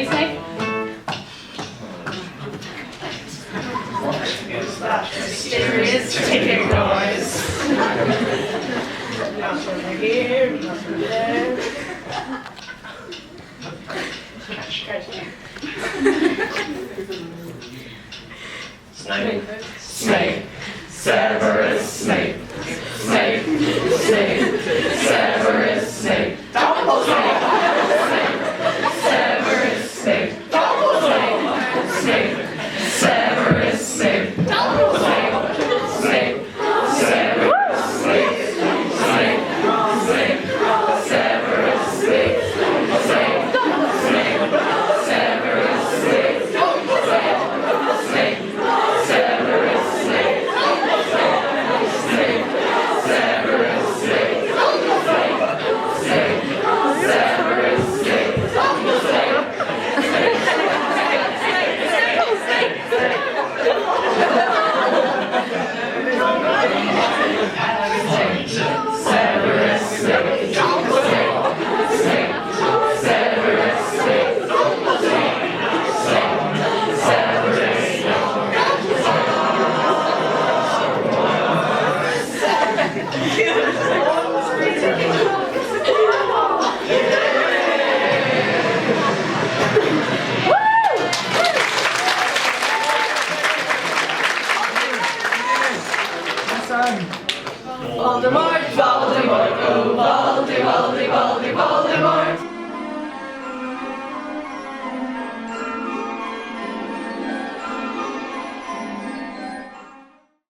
Snape. Mysterious ticket noise. Not over here, not over there. Snape, Snape, Severus Snape, Snape, Snape, Severus Snape, Dumbledore, Snape, Severus Snape, Dumbledore, Snape, Severus Snape, Dumbledore, Snape, Severus Snape, Snape, Snape, Severus Snape, Snape, Snape, Severus Snape, Snape, Severus Snape, Snape, Severus Snape, Severus Snape, Severus Snape, Voldemort, Voldemort,